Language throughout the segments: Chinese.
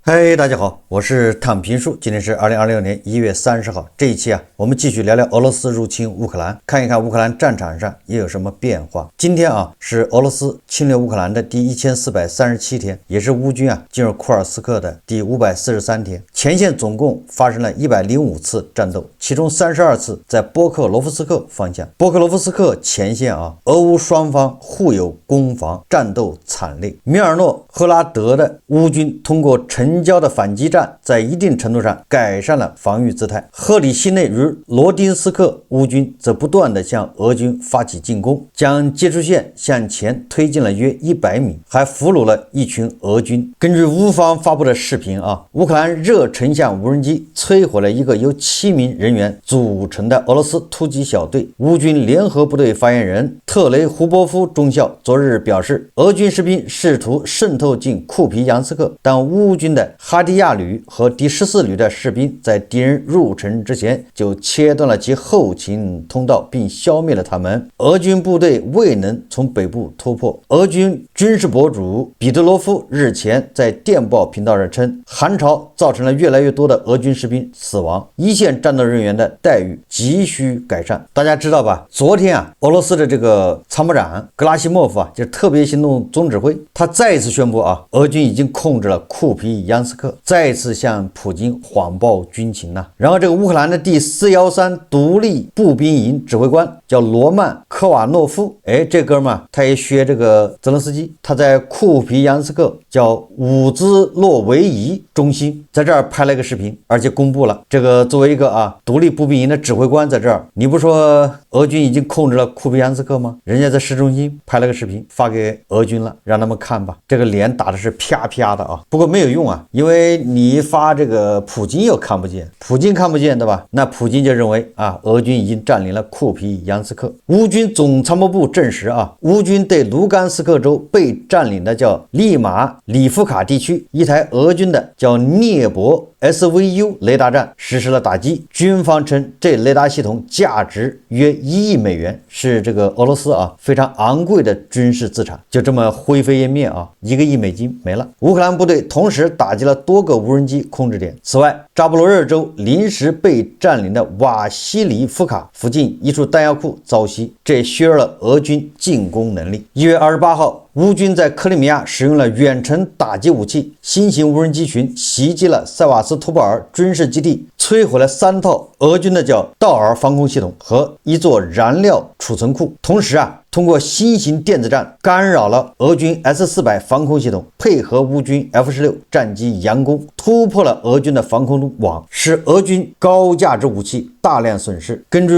嗨，大家好，我是躺平叔，今天是2026年1月30号。這一期我們繼續聊聊俄羅斯入侵烏克蘭，看一看烏克蘭戰場上又有什麼變化。今天是俄羅斯侵略烏克蘭的第1437天，也是烏軍進入庫爾斯克的第543天。前線總共發生了105次戰鬥，其中32次在波克羅夫斯克方向。波克羅夫斯克前線俄烏雙方互有攻防，戰鬥慘烈。米爾諾赫拉德的烏軍通過城郊的反擊戰，在一定程度上改善了防禦姿態。赫里西内与羅丁斯克烏軍則不斷地向俄軍發起進攻，將接觸線向前推進了約100米，還俘虜了一群俄軍。根據烏方發布的視頻烏克蘭熱成像無人機摧毀了一個由7名人員組成的俄羅斯突擊小隊。烏軍聯合部隊發言人特雷胡波夫中校昨日表示，俄軍士兵試圖滲透進庫皮扬斯克，但烏軍的哈迪亚旅和第14旅的士兵在敵人入城之前就切斷了其後勤通道，並消滅了他們。俄軍部隊未能從北部突破。俄軍軍事博主彼得羅夫日前在電報頻道上稱，韓朝造成了越來越多的俄軍士兵死亡，一線戰鬥人員的待遇急需改善。大家知道吧？昨天俄羅斯的這個參謀長格拉西莫夫就是特別行動總指揮，他再一次宣布俄軍已經控制了庫皮揚斯克，再一次向普京謊報軍情了。然後這個烏克蘭的第413獨立步兵營指揮官叫羅曼科瓦諾夫，這哥們他也學這個澤連斯基，他在庫皮揚斯克叫伍茲洛維伊中心，在這兒拍了一個視頻，而且公布了。這個作為一個獨立步兵營的指揮官在這兒，你不說俄軍已經控制了庫皮揚斯克嗎？人家在市中心拍了個視頻發給俄軍了，讓他們看吧。這個臉打的是啪啪的不過沒有用因為你發这個普京又看不見，普京看不見對吧？那普京就認為俄軍已經佔領了庫皮揚斯克。烏軍總參謀部證實烏軍對盧甘斯克州被佔領的叫利馬里夫卡地區一台俄軍的叫聶伯SVU 雷達站實施了打擊。軍方稱這雷達系統價值約1億美元，是這個俄羅斯非常昂貴的軍事資產，就這麼灰飛煙滅1個億美金沒了。烏克蘭部隊同時打擊了多個無人機控制點。此外，扎波羅熱州臨時被佔領的瓦西里夫卡附近一處彈藥庫遭襲，這削弱了俄軍進攻能力。1月28號，烏軍在克里米亞使用了遠程打擊武器新型無人機群襲擊了塞瓦斯托波爾軍事基地，摧毀了3套俄軍的叫道爾防空系統和一座燃料儲存庫。同時通過新型電子戰干擾了俄軍 S-400 防空系統，配合烏軍 F-16 戰機佯攻，突破了俄軍的防空網，使俄軍高價值武器大量損失。根據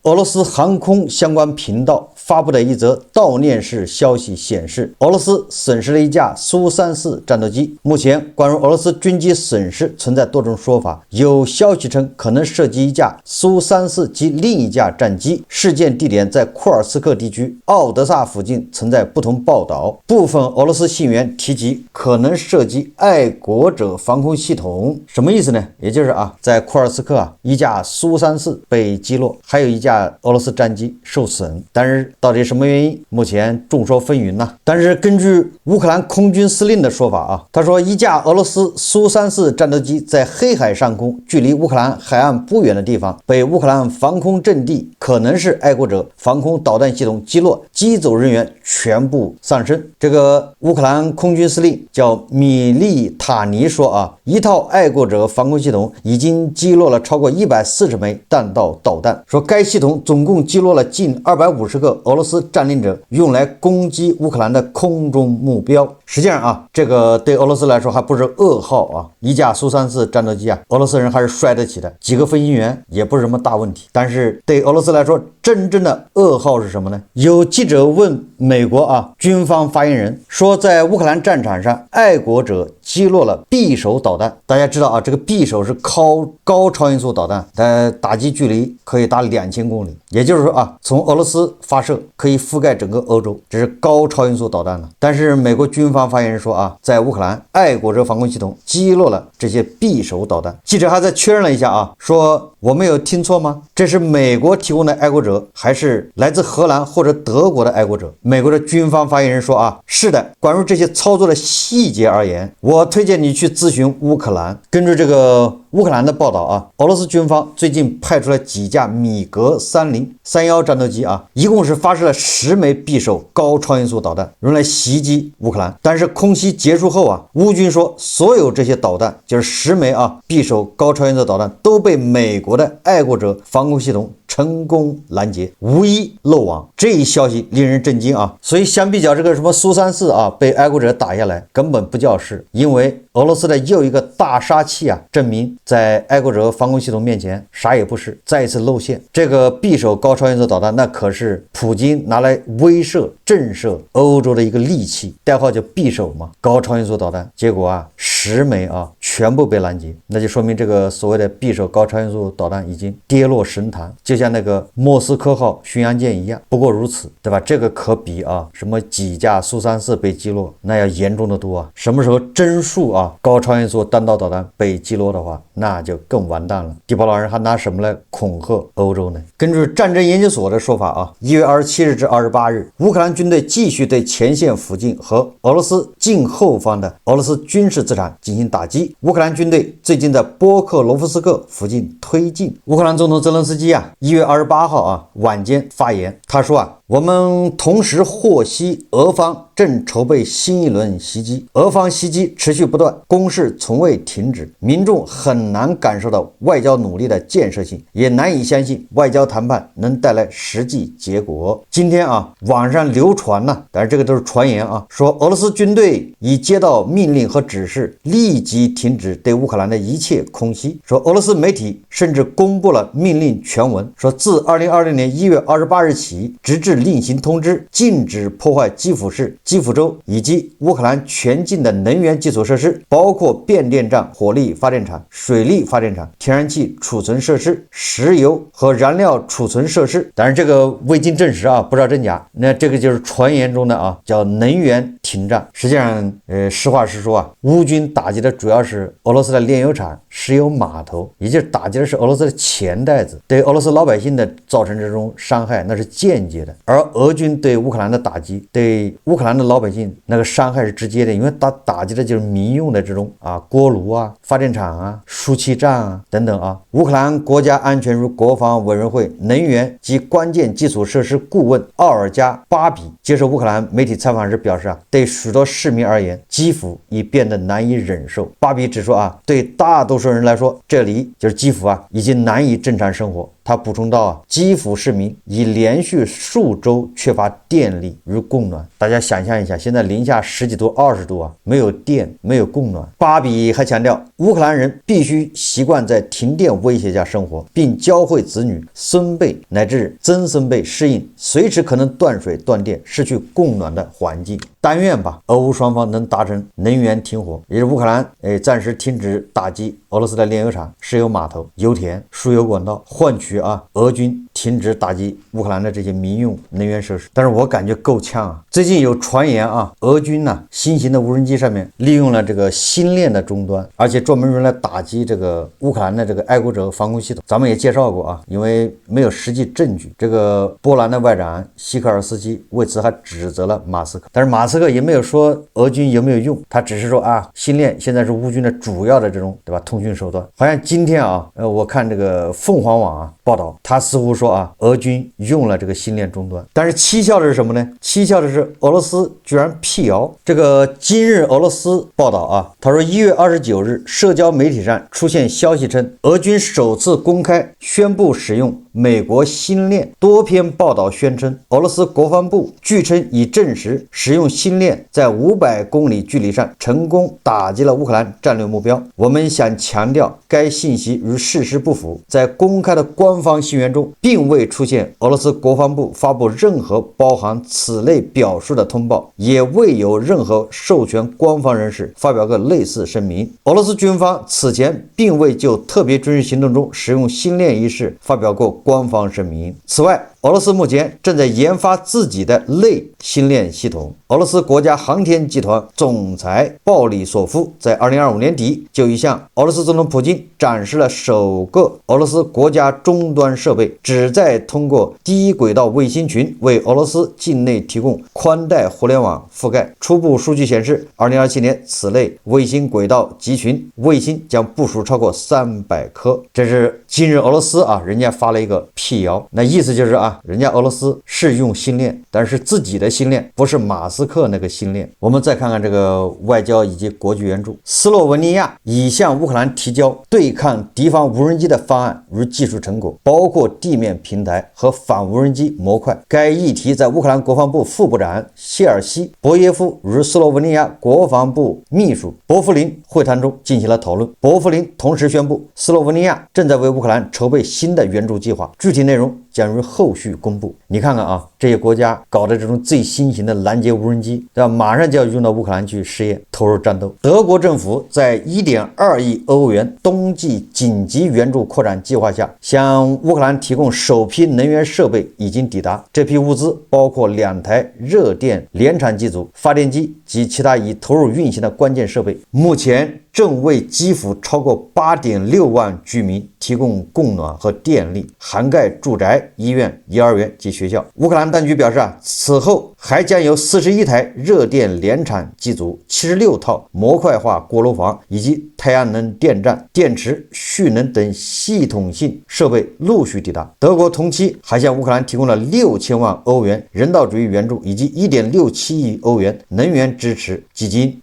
俄羅斯航空相關頻道發布的一則悼念式消息顯示，俄羅斯損失了一架蘇34戰鬥機。目前關於俄羅斯軍機損失存在多種說法，有消息稱可能涉及一架蘇34及另一架戰機，事件地點在庫爾斯克地區奧德薩附近，存在不同報道。部分俄羅斯信源提及可能涉及愛國者防空系統，什麼意思呢？也就是在庫爾斯克一架蘇34被擊落，還有一架俄羅斯戰機受損，但是到底什麼原因，目前眾說紛紜呢。但是根據烏克蘭空軍司令的說法他說一架俄羅斯蘇34戰鬥機在黑海上空，距離烏克蘭海岸不遠的地方被烏克蘭防空陣地可能是愛國者防空導彈系統擊落，機組人員全部喪生。這個烏克蘭空軍司令叫米利塔尼說一套愛國者防空系統已經擊落了超過140枚彈道導彈，說該系統總共擊落了近250個俄羅斯佔領者用來攻擊烏克蘭的空中目標。實際上這個對俄羅斯來說還不是噩耗一架蘇34戰鬥機俄羅斯人還是摔得起的，幾個飛行員也不是什麼大問題。但是對俄羅斯來說，真正的噩耗是什麼呢？有記者問美國軍方發言人說，在烏克蘭戰場上，愛國者擊落了匕首導彈。大家知道這個匕首是高超音速導彈，打擊距離可以達2000公里，也就是說从俄羅斯發射射可以覆蓋整個歐洲，這是高超音速導彈了。但是美國軍方發言人說啊，在烏克蘭，愛國者防空系統擊落了這些匕首導彈。記者還在確認了一下啊，說我沒有聽錯嗎？這是美國提供的愛國者，還是來自荷蘭或者德國的愛國者？美國的軍方發言人說啊，是的，關於這些操作的細節而言，我推薦你去諮詢烏克蘭。根據這個烏克蘭的報道啊，俄羅斯軍方最近派出了幾架米格30、31戰鬥機啊，一共是發射了10枚匕首高超音速導彈，用來襲擊烏克蘭。但是空襲結束後啊，烏軍說所有這些導彈，就是10枚匕首高超音速導彈，都被美國的愛國者防空系統成功攔截，無一漏网。這一消息令人震驚啊！所以相比較這個什麼蘇34啊，被愛國者打下來根本不叫事，因為俄羅斯的又一個大杀器啊，證明在愛國者防空系統面前啥也不是，再一次露馅。这個匕首高超音速導彈那可是普京拿來威懾震懾歐洲的一個利器，代號叫匕首嘛，高超音速導彈。結果啊10枚全部被攔截，那就說明這個所謂的匕首高超音速導彈已經跌落神壇，就像那個莫斯科號巡洋艦一樣，不過如此，對吧？這個可比什麼幾架蘇34被擊落那要嚴重的多啊！什麼時候真數高超音速彈道導彈被擊落的話，那就更完蛋了。地保老人還拿什麼來恐嚇歐洲呢？根據戰爭研究所的說法1月27日至28日，烏克蘭軍隊繼續對前線附近和俄羅斯近後方的俄羅斯軍事資產進行打擊。烏克蘭軍隊最近在波克羅夫斯克附近推進。烏克蘭總統澤連斯基1月28號晚間發言，他說我們同時獲悉俄方正籌備新一輪襲擊，俄方襲擊持續不斷，攻勢從未停止，民眾很難感受到外交努力的建設性，也難以相信外交談判能帶來實際結果。今天網上流傳但是這個都是傳言說俄羅斯軍隊已接到命令和指示，立即停止對烏克蘭的一切空襲。說俄羅斯媒體甚至公布了命令全文，說自2020年1月28日起，直至另行通知，禁止破壞基輔市、基輔州以及烏克蘭全境的能源基礎設施，包括變電站、火力發電廠、水力發電廠、天然氣儲存設施、石油和燃料儲存設施。當然這個未經證實不知道真假，那這個就是傳言中的叫能源停戰。實際上實話實說烏軍打擊的主要是俄羅斯的煉油廠、石油碼頭，也就是打擊的是俄羅斯的錢袋子，對俄羅斯老百姓的造成這種傷害那是間接的。而俄軍對烏克蘭的打擊，對烏克蘭的老百姓那個傷害是直接的，因為打擊的就是民用的這種鍋爐發電廠輸氣站等等烏克蘭國家安全與國防委員會能源及關鍵基礎設施顧問奧爾加·巴比接受烏克蘭媒體採訪時表示對許多市民而言，基輔已變得難以忍受。巴比指出對大多數人來說，這裡就是基輔已經難以正常生活。他補充到基輔市民已連續數周缺乏電力與供暖。大家想象一下，現在零下10幾度、20度沒有電，沒有供暖。巴比還強調，烏克蘭人必須習慣在停電威脅下生活，並教會子女、孫輩乃至曾孫輩適應隨時可能斷水斷電、失去供暖的環境。但願俄烏雙方能達成能源停火，也是烏克蘭暫時停止打擊俄羅斯的煉油廠、石油碼頭、油田、輸油管道，換取俄軍停止打擊烏克蘭的這些民用能源設施。但是我感覺夠嗆最近有傳言俄軍新型的無人機上面利用了這個星鏈的終端，而且專門用來打擊這個烏克蘭的這個愛國者防空系統。咱們也介紹過因為沒有實際證據。這個波蘭的外長希克爾斯基為此還指責了馬斯克，但是馬斯克也沒有說俄軍有沒有用，他只是說星鏈現在是烏軍的主要的這種通讯手段。好像今天我看这個鳳凰網報道，他似乎說俄軍用了這個星鏈終端。但是蹊蹺的是什麼呢？蹊蹺的是俄羅斯居然闢謠。這個今日俄羅斯報道他說1月29日社交媒體上出現消息稱，俄軍首次公開宣布使用美國星鏈。多篇報道宣稱，俄羅斯國防部據稱已證實使用星鏈在500公里距離上成功打擊了烏克蘭戰略目標。我們想強調，該信息與事實不符，在公開的官方信源中並未出現俄羅斯國防部發布任何包含此類表述的通報，也未有任何授權官方人士發表過類似聲明。俄羅斯軍方此前並未就特別軍事行動中使用星鏈一事發表過官方聲明。此外，俄俄羅斯目前正在研發自己的类星鏈系統。俄羅斯国家航天集团總裁鲍里索夫在2025年底就已向俄罗斯总统普京展示了首个俄罗斯国家终端設備，旨在通過低軌道衛星群為俄羅斯境內提供寬帶互聯網覆蓋。初步數據顯示，2027年此類衛星軌道集群衛星將部署超過300顆。這是今日俄羅斯人家發了一個闢謠，那意思就是人家俄羅斯是用星鏈，但是自己的星鏈不是馬斯克那個星鏈。我們再看看這個外交以及國際援助。斯洛文尼亞已向烏克蘭提交對抗敵方無人機的方案與技術成果，包括地面平台和反無人機模塊。該議題在烏克蘭國防部副部長謝爾西·博耶夫與斯洛文尼亞國防部秘書博夫林會談中進行了討論。博夫林同時宣布，斯洛文尼亞正在為烏克蘭籌備新的援助計劃，具體內容將於後續公布。你看看這些國家搞的這種最新型的攔截無人機，對吧？馬上就要用到烏克蘭去試驗，投入戰鬥。德國政府在1.2億歐元冬季緊急援助擴展計劃下，向烏克蘭提供首批能源設備已經抵達。這批物資包括2台熱電聯產機組、發電機及其他已投入運行的關鍵設備，目前正為基輔超過8.6萬居民提供供暖和電力，涵蓋住宅、醫院、幼兒園及學校。烏克蘭當局表示此後還將有41台熱電聯產機組、76套模塊化鍋爐房以及太陽能電站、電池、蓄能等系統性設備陸續抵達。德國同期還向烏克蘭提供了6000萬歐元人道主義援助以及1.67億歐元能源支持基金。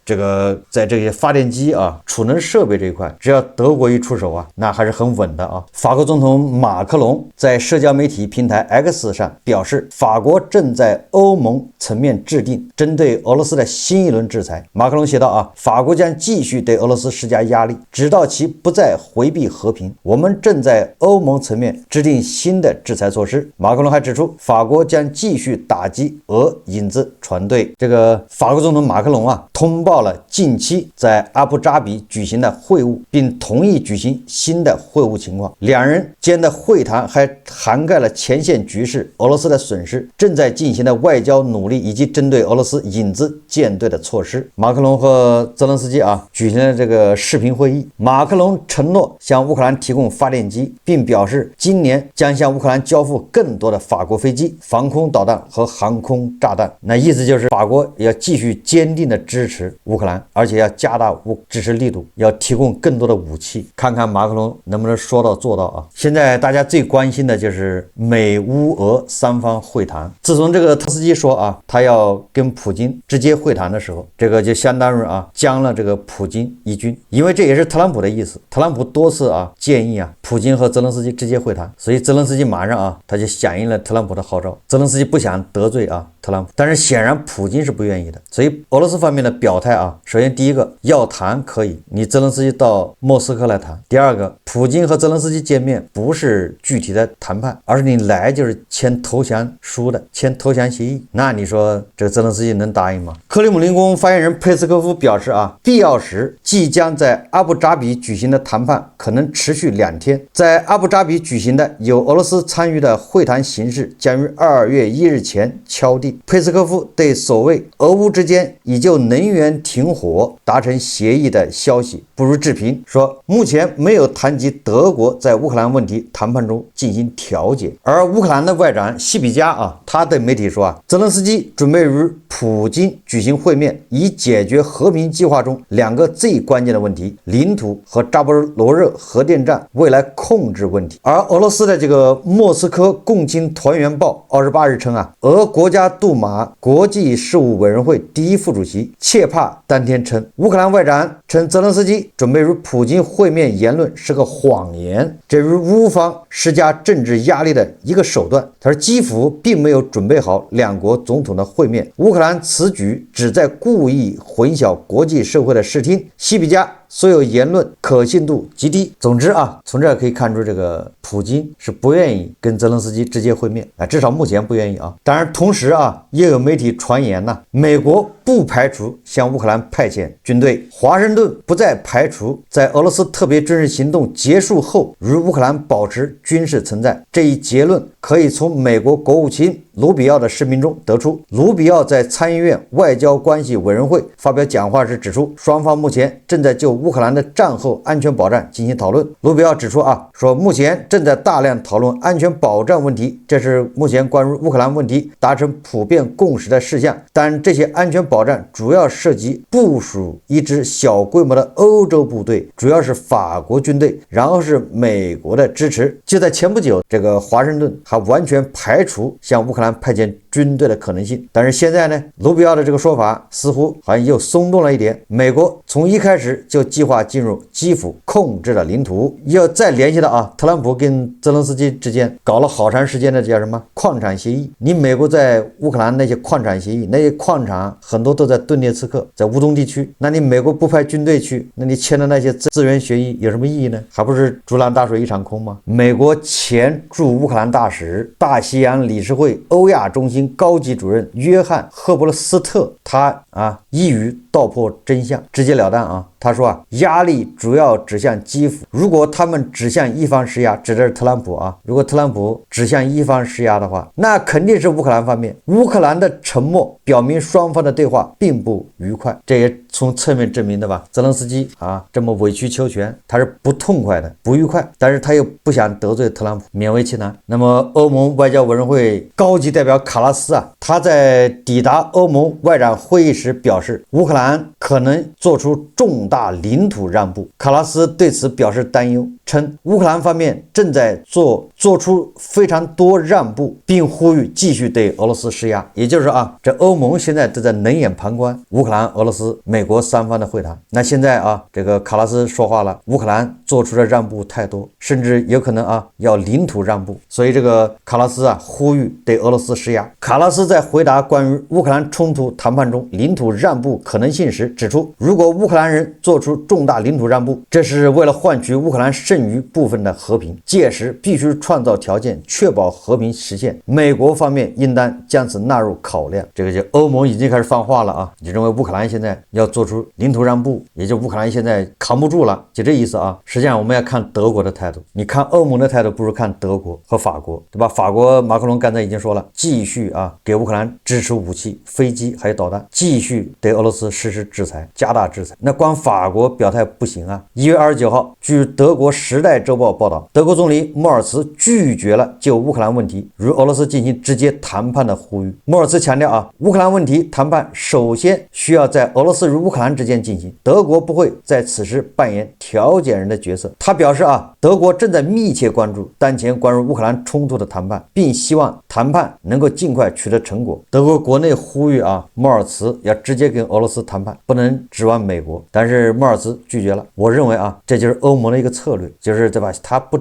在這些發電機儲能設備這一塊，只要德國一出手那還是很穩的法國總統馬克龍在社交媒體平台 X 上表示，法國正在歐盟層面制定針對俄羅斯的新一輪制裁。馬克龍寫道法國將繼續對俄羅斯施加壓力，直到其不再回避和平。我們正在歐盟層面制定新的制裁措施。馬克龍還指出，法國將繼續打擊俄影子船隊。這個法國總統馬克龍通報了近期在阿布扎比舉行的會晤，並同意舉行新的會晤情況。兩人間的會談還涵蓋了前線局勢、俄羅斯的損失、正在進行的外交努力以及針對俄羅斯影子艦隊的措施。馬克龍和澤連斯基舉行了這個視頻會議。馬克龍承諾向烏克蘭提供發電機，並表示今年將向烏克蘭交付更多的法國飛機、防空導彈和航空炸彈。那意思就是法國要繼續堅定的支持烏克蘭，而且要加大支持力度，要提供更多的武器。看看馬克龍能不能說到做到現在大家最關心的就是美烏俄三方會談。自從這個特斯基說他要跟普京直接會談的時候，這個就相當於將了這個普京一軍，因為這也是特朗普的意思。特朗普多次建議普京和澤連斯基直接會談，所以澤連斯基馬上他就響應了特朗普的號召。澤連斯基不想得罪特朗普，但是顯然普京是不願意的，所以俄羅斯方面的表態首先第一個要談可以，你澤連斯基到莫斯科來談。第二個，普京和澤連斯基見面不是具體的談判，而是你來就是簽投降書的，簽投降協議。那你說這個澤連斯基能答應嗎？克里姆林宮發言人佩斯科夫表示必要時即將在阿布扎比舉行的談判可能持續2天。在阿布扎比舉行的有俄羅斯參與的會談形式將於2月1日前敲定。佩斯科夫對所謂俄烏之間已就能源停火達成協議的消息不予置評，說目前沒有談及德國在烏克蘭問題談判中進行調解。而烏克蘭的外長西比加他對媒體說澤連斯基準備與普京舉行會面，以解決和平計劃中2個最關鍵的問題：領土和扎波羅熱核電站未來控制問題。而俄羅斯的這個莫斯科共青團圓報28日稱俄國家杜馬國際事務委員會第一副主席切帕當天稱，烏克蘭外長稱澤連斯基準備與普京會面言論是個謊言，這是烏方施加政治壓力的一個手段。他說基輔並沒有準備好2國總統的會面，烏克蘭此舉旨在故意混淆國際社會的視聽。西比加所有言論可信度極低。总之啊，從這可以看出，這個普京是不願意跟澤連斯基直接會面啊，至少目前不願意啊。當然，同時啊，也有媒體傳言呢，美國不排除向烏克蘭派遣軍隊，華盛頓不再排除在俄羅斯特別軍事行動結束後與烏克蘭保持軍事存在。這一結論可以從美國國務卿盧比奧的聲明中得出。盧比奧在參議院外交關係委員會發表講話時指出，雙方目前正在就烏克蘭的戰後安全保障進行討論。盧比奧指出啊，說目前正在大量討論安全保障問題，這是目前關於烏克蘭問題達成普遍共識的事項，但這些安全保障主要涉及部署一支小規模的歐洲部隊，主要是法國軍隊，然後是美國的支持。就在前不久，這個華盛頓還完全排除向烏克蘭派遣軍隊的可能性，但是現在呢，盧比奧的這個說法似乎好像又鬆動了一點。美國從一開始就計劃進入基輔控制的領土，要再聯繫到啊，特朗普跟澤連斯基之間搞了好長時間的叫什麼礦產協議。你美國在烏克蘭那些礦產協議，那些礦產很多都在頓涅茨克，在烏東地區，那你美國不派軍隊去，那你簽的那些資源協議有什麼意義呢？還不是竹籃打水一場空嗎？美國前驻烏克蘭大使、大西洋理事會歐亞中心高级主任約翰赫伯勒斯特，他一語道破真相，直截了當啊。他說啊，压力主要指向基輔，如果他們只向一方施压，指的是特朗普啊，如果特朗普只向一方施壓的話，那肯定是烏克蘭方面。烏克蘭的沉默表明雙方的对話並不愉快，這也從側面證明的吧。澤連斯基這麼委曲求全，他是不痛快的，不愉快，但是他又不想得罪特朗普，勉為其難。那麼歐盟外交委員會高級代表卡拉斯他在抵達歐盟外長會議時表示，烏克蘭可能做出重大領土讓步。卡拉斯對此表示擔憂，稱烏克蘭方面正在做出非常多讓步，並呼籲繼續對俄羅斯施壓。也就是說這歐盟現在都在冷眼旁觀烏克蘭、俄羅斯、美國三方的會談。那現在這個卡拉斯說話了，烏克蘭做出的讓步太多，甚至有可能要領土讓步。所以這個卡拉斯呼籲對俄羅斯施壓。卡拉斯在回答關於烏克蘭衝突談判中領土讓步可能性時指出，如果烏克蘭人做出重大領土讓步，這是為了換取烏克蘭剩余部分的和平，届時必須創造條件，確保和平實現。美國方面應當將此納入考量。這個就歐盟已經開始放話了你認為烏克蘭現在要做出領土讓步，也就烏克蘭現在扛不住了，就這意思實際上我們要看德國的態度，你看歐盟的態度不如看德國和法國，对吧？法國馬克龍剛才已經說了，繼續給烏克蘭支持武器、飛機還有導彈，繼續對俄羅斯實施制裁，加大制裁。那光法國表態不行1月29號，據德國《時代週報》報道，德國總理莫爾茨拒絕了就烏克蘭問題與俄羅斯進行直接談判的呼籲。莫爾茨強調烏克蘭問題談判首先需要在俄羅斯與烏克蘭之間進行，德國不會在此時扮演調解人的角色。他表示德國正在密切關注當前關於烏克蘭衝突的談判，並希望談判能夠盡快取得成果。德國國內呼籲莫爾茨要直接跟俄羅斯談判，不能指望美國，但是莫爾茨拒絕了。我認為這就是歐盟的一個策略，就是对吧？他不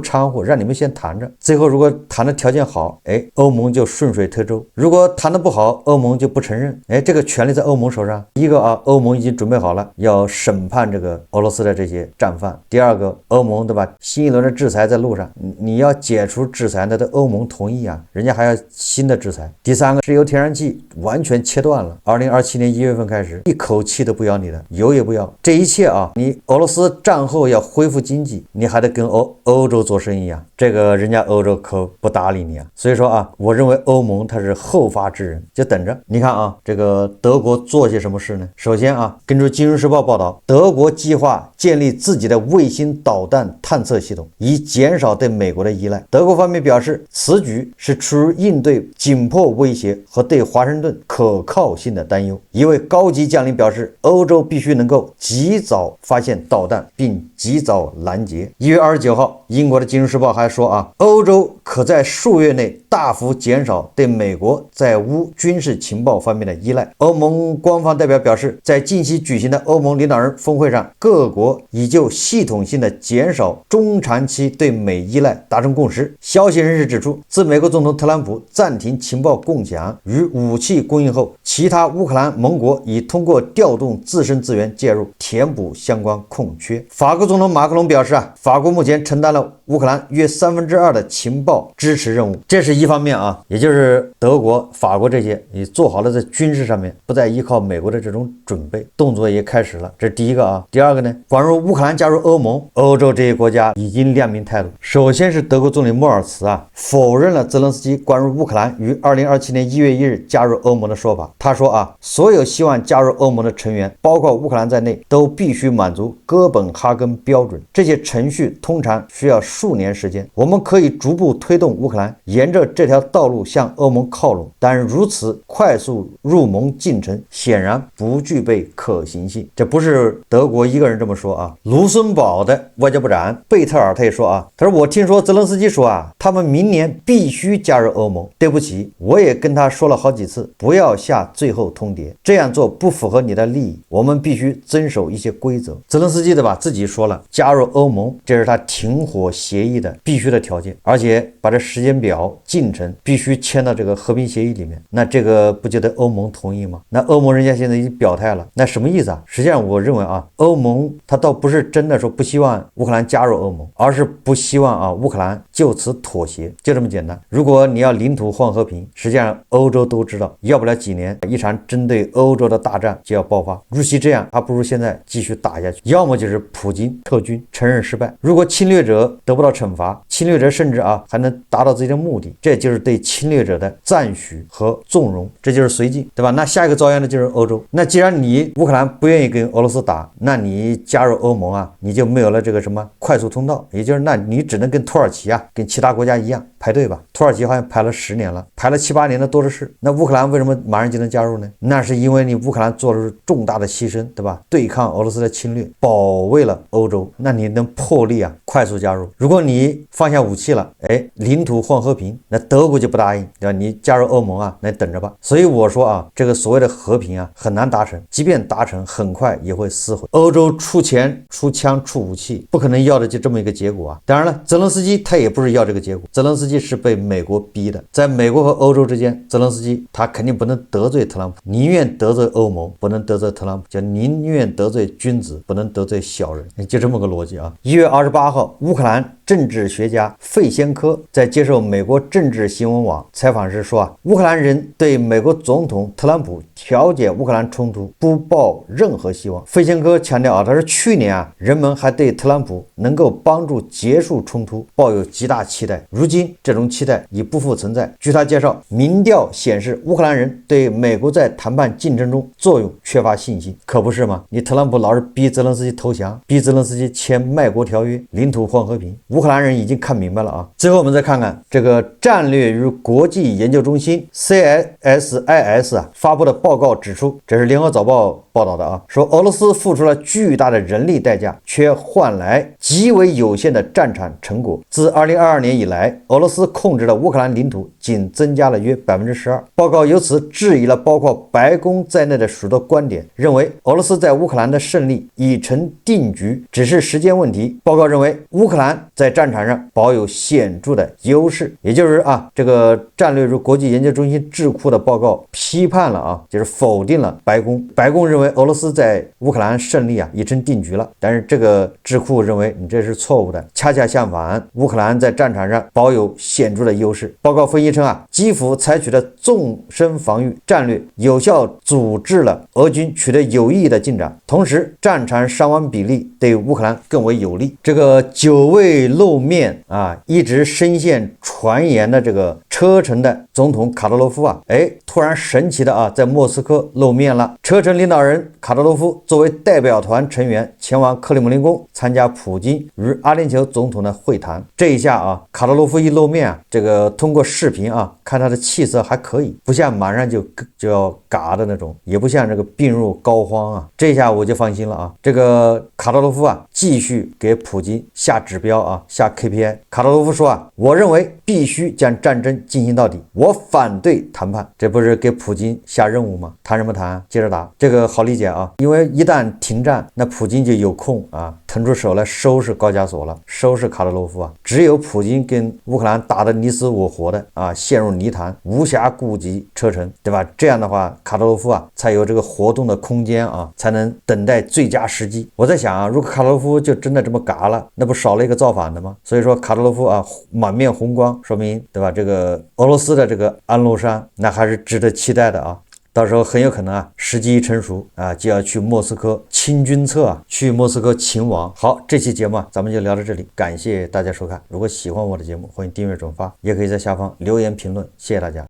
掺和，讓你們先談着，最後如果談的條件好，歐盟就順水推舟；如果談的不好，歐盟就不承認。这個權力在歐盟手上。一個歐盟已經準備好了要審判這個俄羅斯的這些戰犯；第二個，歐盟對吧？新一輪的制裁在路上，你要解除制裁，那得歐盟同意人家還要新的制裁。第三個，石油天然氣完全切斷了，2027年1月份開始，一口氣都不要你的油也不要。這一切你俄羅斯戰後要恢復經濟，你還得跟歐洲做生意這個人家歐洲可不搭理你所以說我認為歐盟它是後發制人，就等着。你看這個德國做些什麼事呢？首先根據《金融時報》報道，德國計劃建立自己的衛星導彈探測系統，以減少對美國的依賴。德國方面表示，此舉是出於應對緊迫威脅和對華盛頓可靠性的擔憂。一位高級將領表示，歐洲必須能夠及早發現導彈並及早攔截。1月29號，英國的《金融時報》還說歐洲可在數月內大幅減少對美國在烏軍事情報方面的依賴。歐盟官方代表表示，在近期舉行的歐盟領導人峰會上，各國已就系統性的減少中長期對美依賴達成共識。消息人士指出，自美國總統特朗普暫停情報共享與武器供應後，其他烏克蘭盟國已通過調動自身資源介入。入，填補相關空缺。法國總統馬克龍表示啊，法國目前承擔了烏克蘭約2/3的情報支持任務，這是一方面啊，也就是德國、法國這些也做好了在軍事上面不再依靠美國的這種準備动作也開始了，這是第一個啊。第二個呢，關於烏克蘭加入歐盟，歐洲這些國家已經亮明態度。首先是德國總理莫爾茨啊，否認了澤連斯基關於烏克蘭於2027年1月1日加入歐盟的說法。他說啊，所有希望加入歐盟的成員，包括烏克蘭在內，都必須滿足哥本哈根標準。這些程序通常需要數年時間，我們可以逐步推動烏克蘭沿着這條道路向歐盟靠攏，但如此快速入盟進程顯然不具備可行性。這不是德國一個人這麼說啊，盧森堡的外交部長貝特爾他也說啊，他说我聽說澤連斯基說啊，他們明年必須加入歐盟。對不起，我也跟他說了好幾次，不要下最後通牒，這樣做不符合你的利益，我們必須遵守一些規則。澤連斯基对吧，自己說了，加入歐盟這是他停火協議的必須的條件，而且把這時間表進程必須簽到這個和平協議裡面，那這個不就得歐盟同意嗎？那歐盟人家現在已經表態了，那什麼意思啊？實際上我認為啊，歐盟他倒不是真的說不希望烏克蘭加入歐盟，而是不希望啊烏克蘭就此妥協，就這麼簡單。如果你要領土换和平，實際上歐洲都知道，要不了幾年，一場針對歐洲的大戰就要爆發。与其這樣，還不如現在繼續打下去，要麼就是普京撤軍承認失敗，如果侵略者得不到懲罰，侵略者甚至啊還能達到自己的目的，這就是對侵略者的讚許和縱容，這就是綏靖，對吧？那下一個遭殃的就是歐洲。那既然你烏克蘭不願意跟俄羅斯打，那你加入歐盟啊，你就没有了這個什麼快速通道，也就是那你只能跟土耳其啊，跟其他國家一樣排隊吧。土耳其好像排了10年了，排了7、8年的多的是。那烏克蘭為什麼馬上就能加入呢？那是因為你烏克蘭做了重大的犧牲，对吧？对抗俄羅斯的侵略，保衛了歐洲，那你能破例啊快速加入。如果你放下武器了，領土換和平，那德國就不答應，对吧？你加入歐盟啊，那等着吧。所以我說啊，這個所謂的和平啊很難達成，即便達成，很快也會撕毀。歐洲出錢、出槍、出武器，不可能要的就這麼一個結果啊。當然了，澤連斯基他也不是要這個結果，澤連斯基是被美國逼的。在美國和歐洲之間，澤連斯基他肯定不能得罪特朗普，寧願得罪歐盟，不能得罪特朗普，叫寧願得罪君子，不能得罪小人，就這麼個邏輯啊。1月28號，烏克蘭政治學家費先科在接受美國政治新聞網採訪時說啊，烏克蘭人對美國總統特朗普調解烏克蘭衝突不抱任何希望。費先科強調啊，他說去年啊，人們還對特朗普能夠幫助結束衝突抱有極大期待，如今這種期待已不復存在。據他介紹，民調顯示烏克蘭人對美國在談判進程中作用缺乏信心，可不是嗎？你特朗普老是逼澤連斯基投降，逼澤連斯基簽賣國條約，領土換和平，烏克蘭人已經看明白了啊。最後我們再看看這個戰略與國際研究中心 CSIS 啊發布的報告指出，這是聯合早報報道的啊，說俄羅斯付出了巨大的人力代價，卻換來極為有限的戰場成果。自2022年以來，俄羅斯控制的烏克蘭領土僅增加了約12%。報告由此質疑了包括白宮在內的許多觀點，認為俄羅斯在烏克蘭的勝利已成定局，只是時間問題。報告認為烏克蘭在戰場上保有顯著的優勢，也就是啊，這個戰略與國際研究中心智庫的報告批判了啊，就是否定了白宮。白宮認為俄羅斯在烏克蘭勝利啊已成定局了，但是這個智庫認為你這是錯誤的，恰恰相反，烏克蘭在戰場上保有顯著的優勢。報告分析稱啊，基輔採取的縱深防禦戰略有效阻止了俄軍取得有意義的進展，同時戰場傷亡比例對烏克蘭更為有利。這個久未露面啊，一直深陷傳言的這個車臣的總統卡德羅夫啊，突然神奇的啊，在莫斯科露面了。车臣領導人卡德羅夫作為代表團成員前往克里姆林宮參加普京與阿聯酋總統的會談。這一下啊，卡德羅夫一露面啊，這個通過視頻啊，看他的氣色還可以，不像馬上就要嘎的那種，也不像這個病入膏肓啊。這一下我就放心了啊。這個卡德羅夫啊，繼續給普京下指標啊，下 KPI。卡德羅夫說啊，我認為必須將戰爭進行到底，我反對談判。這不是給普京下任務嗎？談什麼談？接着打。這個好理解啊，因為一旦停戰，那普京就有空啊腾出手來收拾高加索了，收拾卡德羅夫啊。只有普京跟烏克蘭打得你死我活的啊，陷入泥潭，无暇顧及车臣，对吧？這樣的話，卡德羅夫啊才有這個活動的空間啊，才能等待最佳時機。我在想啊，如果卡德羅夫就真的這麼嘎了，那不少了一個造反的嗎？所以說卡德羅夫啊滿面紅光，說明對吧？這個俄羅斯的這個安祿山那還是值得期待的啊。到時候很有可能啊，時機一成熟啊，就要去莫斯科清君側啊，去莫斯科勤王。好，這期節目啊，咱們就聊到這裡，感謝大家收看。如果喜歡我的節目，歡迎訂閱轉發，也可以在下方留言評論，謝謝大家。